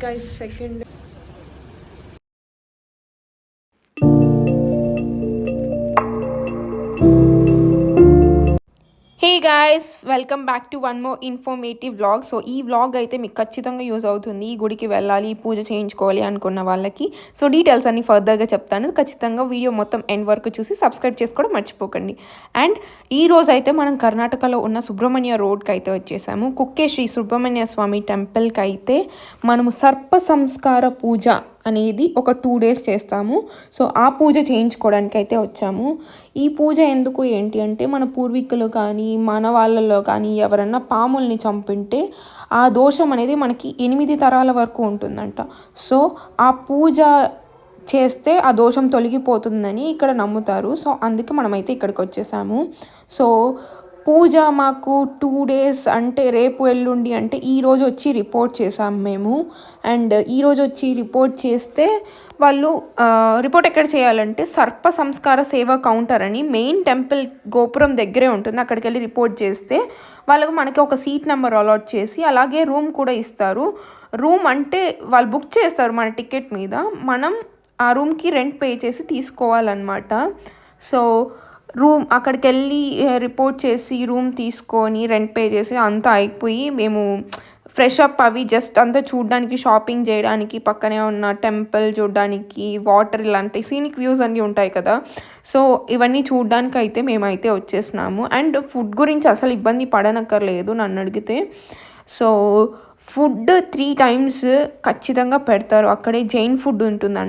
guys, second. Hey guys, welcome back to one more informative vlog. So ఈ vlog అయితే మీకు ఖచ్చితంగా use అవుతుంది. ఈ గుడికి వెళ్ళాలి, పూజ చేయించుకోవాలి అనుకున్న వాళ్ళకి. సో డీటెయిల్స్ అన్ని ఫర్దర్గా చెప్తాను. ఖచ్చితంగా వీడియో మొత్తం ఎండ్ వరకు చూసి సబ్స్క్రైబ్ చేసుకోవడం మర్చిపోకండి. అండ్ ఈ రోజు అయితే మనం కర్ణాటకలో ఉన్న సుబ్రహ్మణ్య రోడ్కి అయితే వచ్చేసాము. కుక్కే శ్రీ సుబ్రహ్మణ్య స్వామి టెంపుల్కి అయితే మనము సర్ప సంస్కార పూజ అనేది ఒక 2 days చేస్తాము. సో ఆ పూజ చేయించుకోవడానికి అయితే వచ్చాము. ఈ పూజ ఎందుకు ఏంటి అంటే, మన పూర్వీకులు కానీ మన వాళ్ళలో కానీ ఎవరన్నా పాముల్ని చంపింటే ఆ దోషం అనేది మనకి 8 తరాల వరకు ఉంటుందంట. సో ఆ పూజ చేస్తే ఆ దోషం తొలగిపోతుందని ఇక్కడ నమ్ముతారు. సో అందుకే మనమైతే ఇక్కడికి వచ్చేసాము. సో పూజ మాకు 2 days అంటే రేపు ఎల్లుండి అంటే ఈరోజు వచ్చి రిపోర్ట్ చేసాము మేము. అండ్ ఈరోజు వచ్చి రిపోర్ట్ చేస్తే వాళ్ళు రిపోర్ట్ ఎక్కడ చేయాలంటే సర్ప సంస్కార సేవా కౌంటర్ అని మెయిన్ టెంపుల్ గోపురం దగ్గరే ఉంటుంది. అక్కడికి వెళ్ళి రిపోర్ట్ చేస్తే వాళ్ళకు మనకి ఒక సీట్ నెంబర్ అలాట్ చేసి అలాగే రూమ్ కూడా ఇస్తారు. రూమ్ అంటే వాళ్ళు బుక్ చేస్తారు మన టికెట్ మీద, మనం ఆ రూమ్కి రెంట్ పే చేసి తీసుకోవాలన్నమాట. సో రూమ్ అక్కడికి వెళ్ళి రిపోర్ట్ చేసి రూమ్ తీసుకొని రెంట్ పే చేసి అంతా అయిపోయి మేము ఫ్రెష్ అప్ అవి జస్ట్ అంతా చూడడానికి, షాపింగ్ చేయడానికి, పక్కనే ఉన్న టెంపుల్ చూడడానికి, వాటర్ ఇలాంటి సీనిక్ వ్యూస్ అన్నీ ఉంటాయి కదా. సో ఇవన్నీ చూడడానికి అయితే మేమైతే వచ్చేసినాము. అండ్ ఫుడ్ గురించి అసలు ఇబ్బంది పడనక్కర్లేదు నన్ను అడిగితే. సో ఫుడ్ 3 times ఖచ్చితంగా పెడతారు. అక్కడే జైన్ ఫుడ్ ఉంటుంది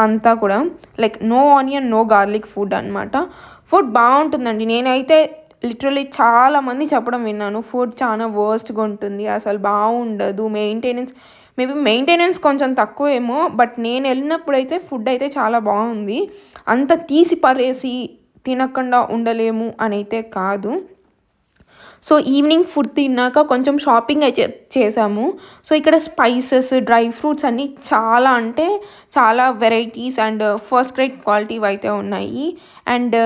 అంతా కూడా, like no onion no garlic food అనమాట. ఫుడ్ బాగుంటుందండి. నేనైతే లిటరలీ చాలామంది చెప్పడం విన్నాను ఫుడ్ చాలా వర్స్ట్గా ఉంటుంది, అసలు బాగుండదు, మెయింటెనెన్స్ కొంచెం తక్కువేమో. బట్ నేను వెళ్ళినప్పుడు అయితే ఫుడ్ అయితే చాలా బాగుంది. అంత తీసి పరేసి తినకుండా ఉండలేము అని అయితే కాదు. సో ఈవినింగ్ ఫుడ్ తిన్నాక కొంచెం షాపింగ్ అయితే చేసాము. సో ఇక్కడ స్పైసెస్, డ్రై ఫ్రూట్స్ అన్నీ చాలా అంటే చాలా varieties and first grade quality అయితే ఉన్నాయి. అండ్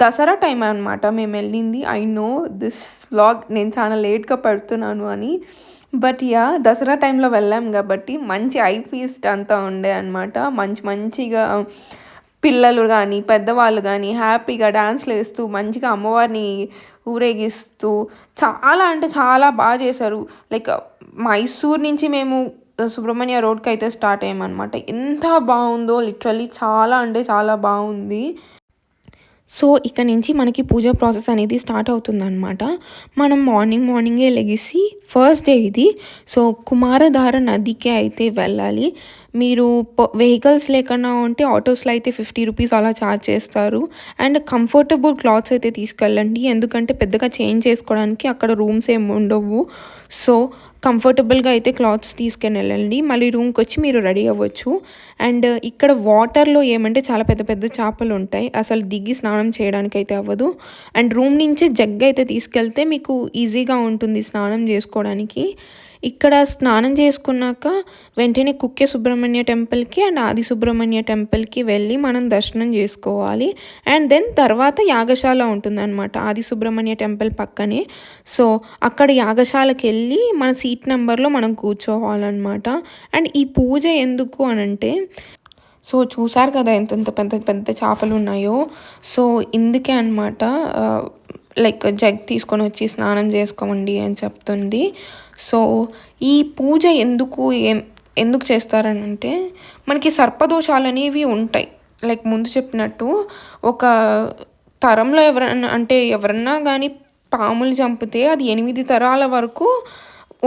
దసరా టైం అనమాట మేము వెళ్ళింది. ఐ నో దిస్ వ్లాగ్ నేను చాలా లేట్గా పెడుతున్నాను అని, బట్ యా దసరా టైంలో వెళ్ళాం కాబట్టి మంచి ఐ ఫీస్ట్ అంతా ఉండే అనమాట. మంచిగా పిల్లలు కానీ పెద్దవాళ్ళు కానీ హ్యాపీగా డాన్స్లు వేస్తూ మంచిగా అమ్మవారిని ఊరేగిస్తూ చాలా అంటే చాలా బాగా చేశారు. లైక్ మైసూర్ నుంచి మేము సుబ్రహ్మణ్య రోడ్కి అయితే స్టార్ట్ అయ్యామన్నమాట. ఎంత బాగుందో లిటరల్లీ, చాలా అంటే చాలా బాగుంది. సో ఇక్కడ నుంచి మనకి పూజ ప్రాసెస్ అనేది స్టార్ట్ అవుతుందన్నమాట. మనం మార్నింగే లెగిసి ఫస్ట్ డే ఇది. సో కుమారధార నదికే అయితే వెళ్ళాలి. మీరు వెహికల్స్ లేకుండా ఉంటే ఆటోస్లో అయితే 50 రూపీస్ అలా ఛార్జ్ చేస్తారు. అండ్ కంఫర్టబుల్ క్లాత్స్ అయితే తీసుకెళ్ళండి, ఎందుకంటే పెద్దగా చేంజ్ చేసుకోవడానికి అక్కడ రూమ్స్ ఏమి ఉండవు. సో కంఫర్టబుల్గా అయితే క్లాత్స్ తీసుకొని వెళ్ళండి. మళ్ళీ రూమ్కి వచ్చి మీరు రెడీ అవ్వచ్చు. అండ్ ఇక్కడ వాటర్లో ఏమంటే చాలా పెద్ద పెద్ద చేపలు ఉంటాయి, అసలు దిగి స్నానం చేయడానికి అయితే అవ్వదు. అండ్ రూమ్ నుంచి జగ్ అయితే తీసుకెళ్తే మీకు ఈజీగా ఉంటుంది స్నానం చేసుకోవడానికి. ఇక్కడ స్నానం చేసుకున్నాక వెంటనే కుక్కే సుబ్రహ్మణ్య టెంపుల్కి అండ్ ఆది సుబ్రహ్మణ్య టెంపుల్కి వెళ్ళి మనం దర్శనం చేసుకోవాలి. అండ్ దెన్ తర్వాత యాగశాల ఉంటుందన్నమాట ఆది సుబ్రహ్మణ్య టెంపుల్ పక్కనే. సో అక్కడ యాగశాలకి వెళ్ళి మన సీట్ నెంబర్లో మనం కూర్చోవాలన్నమాట. అండ్ ఈ పూజ ఎందుకు అనంటే, సో చూసారు కదా ఎంతెంత పెద్ద పెద్ద చేపలు ఉన్నాయో. సో ఇందుకే అనమాట లైక్ జగ్ తీసుకొని వచ్చి స్నానం చేసుకోమండి అని చెప్తుంది. సో ఈ పూజ ఎందుకు చేస్తారని అంటే, మనకి సర్పదోషాలు అనేవి ఉంటాయి. లైక్ ముందు చెప్పినట్టు ఒక తరంలో ఎవరన్నా కానీ పాములు చంపితే అది 8 తరాల వరకు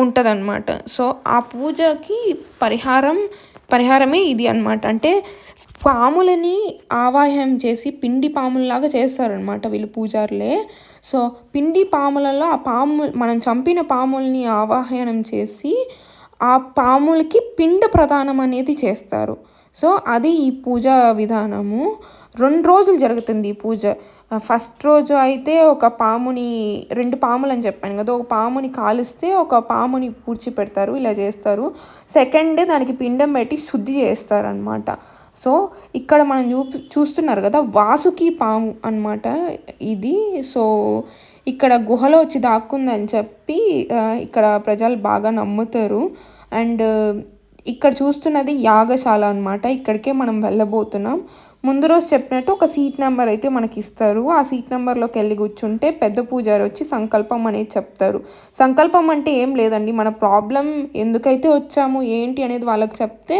ఉంటుందన్నమాట. సో ఆ పూజకి పరిహారమే ఇది అనమాట. అంటే పాములని ఆవాహనం చేసి పిండి పాముల్లాగా చేస్తారనమాట వీళ్ళు పూజారులే. సో పిండి పాములలో మనం చంపిన పాముల్ని ఆవాహనం చేసి ఆ పాములకి పిండ ప్రదానం అనేది చేస్తారు. సో అది ఈ పూజా విధానము. 2 రోజులు జరుగుతుంది ఈ పూజ. ఫస్ట్ రోజు అయితే ఒక పాముని 2 పాములు అని చెప్పాను కదా, ఒక పాముని కాలిస్తే ఒక పాముని పూడ్చిపెడతారు, ఇలా చేస్తారు. సెకండ్ డే దానికి పిండం పెట్టి శుద్ధి చేస్తారనమాట. సో ఇక్కడ మనం చూస్తున్నారు కదా, వాసుకి పాము అనమాట ఇది. సో ఇక్కడ గుహలో వచ్చి దాక్కుందని చెప్పి ఇక్కడ ప్రజలు బాగా నమ్ముతారు. అండ్ ఇక్కడ చూస్తున్నది యాగశాల అనమాట. ఇక్కడికే మనం వెళ్ళబోతున్నాం. ముందు రోజు చెప్పినట్టు ఒక సీట్ నెంబర్ అయితే మనకి ఇస్తారు. ఆ సీట్ నెంబర్లోకి వెళ్ళి కూర్చుంటే పెద్ద పూజారి వచ్చి సంకల్పం అనేది చెప్తారు. సంకల్పం అంటే ఏం లేదండి, మన ప్రాబ్లం ఎందుకైతే వచ్చాము ఏంటి అనేది వాళ్ళకి చెప్తే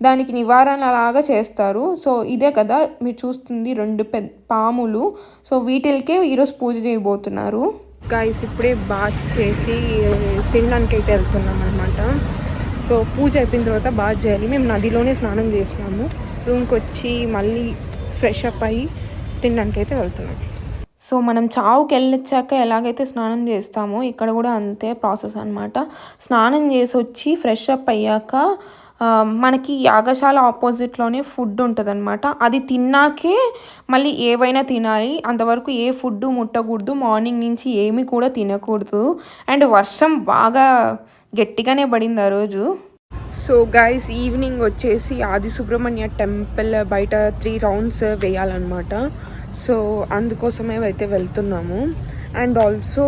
దానికి నివారణ లాగా చేస్తారు. సో ఇదే కదా మీరు చూస్తుంది 2 పెద్ద పాములు. సో వీటికే ఈరోజు పూజ చేయబోతున్నారు. గైస్ ఇప్పుడే బాత్ చేసి తినడానికి అయితే వెళ్తున్నాం అనమాట. సో పూజ అయిపోయిన తర్వాత బాత్ చేయాలి. మేము నదిలోనే స్నానం చేసినాము. రూమ్కి వచ్చి మళ్ళీ ఫ్రెష్ అప్ అయ్యి తినడానికి అయితే వెళ్తున్నాం. సో మనం చావుకి వెళ్ళొచ్చాక ఎలాగైతే స్నానం చేస్తామో ఇక్కడ కూడా అంతే ప్రాసెస్ అనమాట. స్నానం చేసి వచ్చి ఫ్రెష్ అప్ అయ్యాక మనకి యాగశాల ఆపోజిట్లోనే ఫుడ్ ఉంటుంది అనమాట. అది తిన్నాకే మళ్ళీ ఏవైనా తినాలి. అంతవరకు ఏ ఫుడ్ ముట్టకూడదు. మార్నింగ్ నుంచి ఏమి కూడా తినకూడదు. అండ్ వర్షం బాగా గట్టిగానే పడింది ఆ రోజు. సో గైస్ ఈవినింగ్ వచ్చేసి ఆది సుబ్రహ్మణ్య టెంపుల్ బయట 3 రౌండ్స్ వేయాలన్నమాట. సో అందుకోసమే అయితే వెళ్తున్నాము. అండ్ ఆల్సో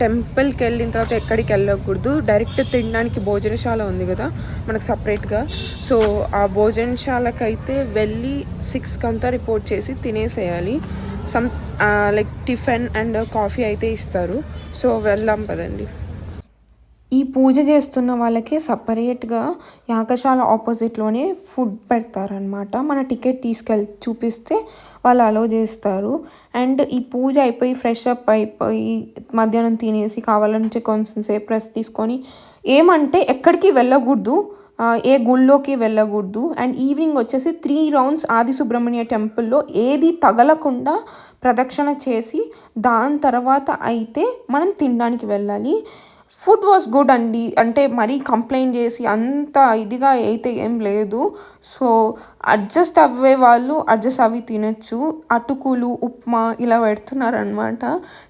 టెంపుల్కి వెళ్ళిన తర్వాత ఎక్కడికి వెళ్ళకూడదు, డైరెక్ట్ తినడానికి భోజనశాల ఉంది కదా మనకు సపరేట్గా. సో ఆ భోజనశాలకు అయితే వెళ్ళి 6కి అంతా రిపోర్ట్ చేసి తినేసేయాలి. లైక్ టిఫిన్ అండ్ కాఫీ అయితే ఇస్తారు. సో వెళ్దాం పదండి. ఈ పూజ చేస్తున్న వాళ్ళకి సపరేట్గా యాగశాల ఆపోజిట్లోనే ఫుడ్ పెడతారనమాట. మన టికెట్ చూపిస్తే వాళ్ళు అలో చేస్తారు. అండ్ ఈ పూజ అయిపోయి ఫ్రెష్ అప్ అయిపోయి మధ్యాహ్నం తినేసి కావాలంటే కొంచెం సేపు రెస్ట్ తీసుకొని ఏమంటే ఎక్కడికి వెళ్ళకూడదు, ఏ గుళ్ళోకి వెళ్ళకూడదు. అండ్ ఈవినింగ్ వచ్చేసి 3 రౌండ్స్ ఆది సుబ్రహ్మణ్య టెంపుల్లో ఏది తగలకుండా ప్రదక్షిణ చేసి దాని తర్వాత అయితే మనం తినడానికి వెళ్ళాలి. ఫుడ్ వాస్ గుడ్ అండి. అంటే మరీ కంప్లైంట్ చేసి అంత ఇదిగా అయితే ఏం లేదు. సో అడ్జస్ట్ అవ్వే వాళ్ళు అడ్జస్ట్ అవి తినచ్చు. అటుకులు ఉప్మా ఇలా పెడుతున్నారనమాట.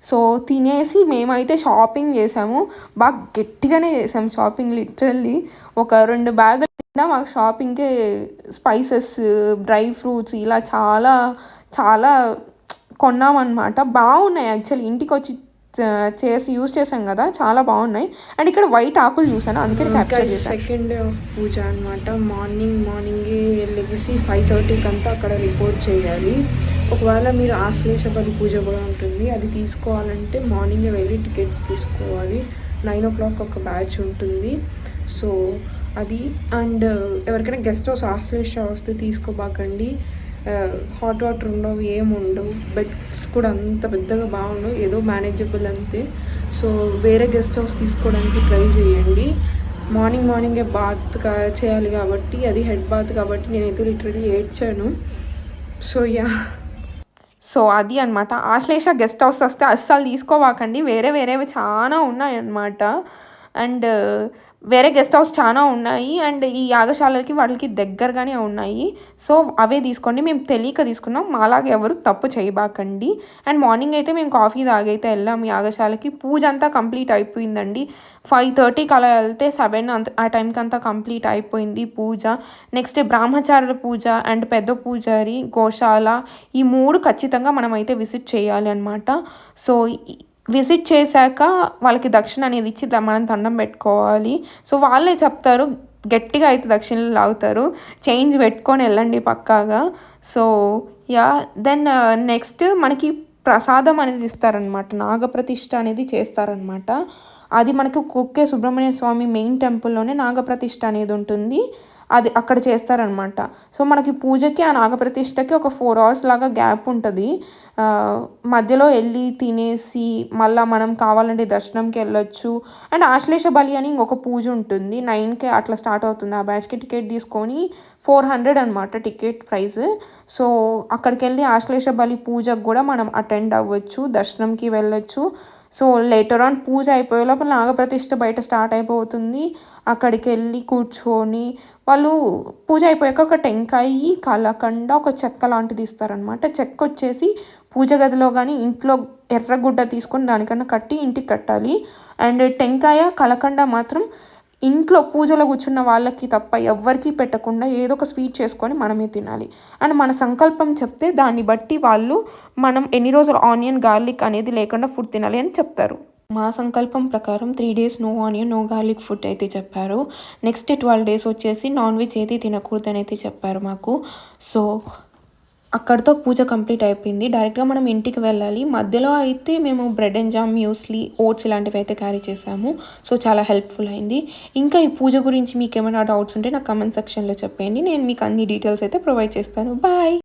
సో తినేసి మేమైతే షాపింగ్ చేసాము. బాగా గట్టిగానే చేసాము షాపింగ్. లిటరల్లీ ఒక 2 బ్యాగులు నిండా మాకు షాపింగ్కే స్పైసెస్, డ్రై ఫ్రూట్స్ ఇలా చాలా చాలా కొన్నామన్నమాట. బాగున్నాయి యాక్చువల్లీ. ఇంటికి వచ్చి యూస్ చేసాం కదా, చాలా బాగున్నాయి. అండ్ ఇక్కడ వైట్ ఆకులు చూసాను, అందుకే క్యాప్చర్ చేశాను. సెకండ్ డే ఆఫ్ పూజ అనమాట. మార్నింగే లెగిసి 5:30కి అంతా అక్కడ రిపోర్ట్ చేయాలి. ఒకవేళ మీరు ఆశ్లేష బలి పూజ కూడా ఉంటుంది, అది తీసుకోవాలంటే మార్నింగే వెళ్ళి టికెట్స్ తీసుకోవాలి. 9 o'clock ఒక బ్యాచ్ ఉంటుంది. సో అది. అండ్ ఎవరికైనా గెస్ట్ హౌస్ ఆశ్లేష వస్తే తీసుకోబాకండి. హాట్ వాటర్ ఉండవు, ఏముండవు. బెడ్స్ కూడా అంత పెద్దగా బాగుండవు, ఏదో మేనేజబుల్ అంతే. సో వేరే గెస్ట్ హౌస్ తీసుకోవడానికి ట్రై చేయండి. మార్నింగే బాత్ చేయాలి కాబట్టి, అది హెడ్ బాత్ కాబట్టి నేనైతే లిటరలీ ఏడ్చాను. సో అది అనమాట. ఆశ్లేష గెస్ట్ హౌస్ వస్తే అస్సలు తీసుకోవాకండి. వేరేవి చాలా ఉన్నాయన్నమాట. అండ్ వేరే గెస్ట్ హౌస్ చాలా ఉన్నాయి. అండ్ ఈ యాగశాలకి వాళ్ళకి దగ్గరగానే ఉన్నాయి. సో అవే తీసుకోండి. మేము తెలియక తీసుకున్నాం, మాలాగా ఎవరు తప్పు చేయబాకండి. అండ్ మార్నింగ్ అయితే మేము కాఫీ తాగైతే వెళ్ళాము యాగశాలకి. పూజ అంతా కంప్లీట్ అయిపోయిందండి. 5:30కి అలా వెళ్తే 7 ఆ టైంకి అంతా కంప్లీట్ అయిపోయింది పూజ. నెక్స్ట్ బ్రహ్మచారుల పూజ అండ్ పెద్ద పూజారి, గోశాల, ఈ 3 ఖచ్చితంగా మనం అయితే విజిట్ చేయాలి అనమాట. సో విజిట్ చేశాక వాళ్ళకి దక్షిణ అనేది ఇచ్చి మనం దండం పెట్టుకోవాలి. సో వాళ్ళే చెప్తారు, గట్టిగా అయితే దక్షిణలు లాగుతారు. చేంజ్ పెట్టుకొని వెళ్ళండి పక్కాగా. సో దెన్ నెక్స్ట్ మనకి ప్రసాదం అనేది ఇస్తారనమాట. నాగప్రతిష్ఠ అనేది చేస్తారనమాట. అది మనకు కుక్కే సుబ్రహ్మణ్య స్వామి మెయిన్ టెంపుల్లోనే నాగప్రతిష్ఠ అనేది ఉంటుంది. అది అక్కడ చేస్తారనమాట. సో మనకి పూజకి ఆ నాగప్రతిష్ఠకి ఒక 4 hours లాగా గ్యాప్ ఉంటుంది. మధ్యలో వెళ్ళి తినేసి మళ్ళీ మనం కావాలంటే దర్శనంకి వెళ్ళొచ్చు. అండ్ ఆశ్లేష బలి అని ఇంకొక పూజ ఉంటుంది. 9కి అట్లా స్టార్ట్ అవుతుంది. ఆ బ్యాచ్కి టికెట్ తీసుకొని 400 అనమాట టికెట్ ప్రైస్. సో అక్కడికి వెళ్ళి ఆశ్లేష బలి పూజకు కూడా మనం అటెండ్ అవ్వచ్చు, దర్శనంకి వెళ్ళొచ్చు. సో లేటర్ ఆన్ పూజ అయిపోయే లోపల నాగప్రతిష్ఠ బయట స్టార్ట్ అయిపోతుంది. అక్కడికి వెళ్ళి కూర్చొని వాళ్ళు పూజ అయిపోయాక ఒక టెంకాయ, కలకండ, ఒక చెక్క లాంటిది ఇస్తారనమాట. చెక్క వచ్చేసి పూజ గదిలో కానీ ఇంట్లో ఎర్రగుడ్డ తీసుకొని దానికన్నా కట్టి ఇంటికి కట్టాలి. అండ్ టెంకాయ, కలకండ మాత్రం ఇంట్లో పూజలో కూర్చున్న వాళ్ళకి తప్ప ఎవ్వరికీ పెట్టకుండా ఏదో ఒక స్వీట్ చేసుకొని మనమే తినాలి. అండ్ మన సంకల్పం చెప్తే దాన్ని బట్టి వాళ్ళు మనం ఎన్ని రోజులు ఆనియన్, గార్లిక్ అనేది లేకుండా ఫుడ్ తినాలి అని చెప్తారు. మా సంకల్పం ప్రకారం 3 days no onion, no garlic food అయితే చెప్పారు. నెక్స్ట్ 12 డేస్ వచ్చేసి నాన్ వెజ్ ఏది తినకూడదని అయితే చెప్పారు మాకు. సో అక్కడితో పూజ కంప్లీట్ అయిపోయింది. డైరెక్ట్‌గా మనం ఇంటికి వెళ్ళాలి. మధ్యలో అయితే మేము bread and jam, muesli, oats ఇలాంటివి అయితే క్యారీ చేసాము. సో చాలా హెల్ప్‌ఫుల్ అయింది. ఇంకా ఈ పూజ గురించి మీకేమైనా డౌట్స్ ఉంటే నాకు కామెంట్ సెక్షన్‌లో చెప్పేయండి. నేను మీకు అన్ని డీటెయిల్స్ అయితే ప్రొవైడ్ చేస్తాను. బాయ్.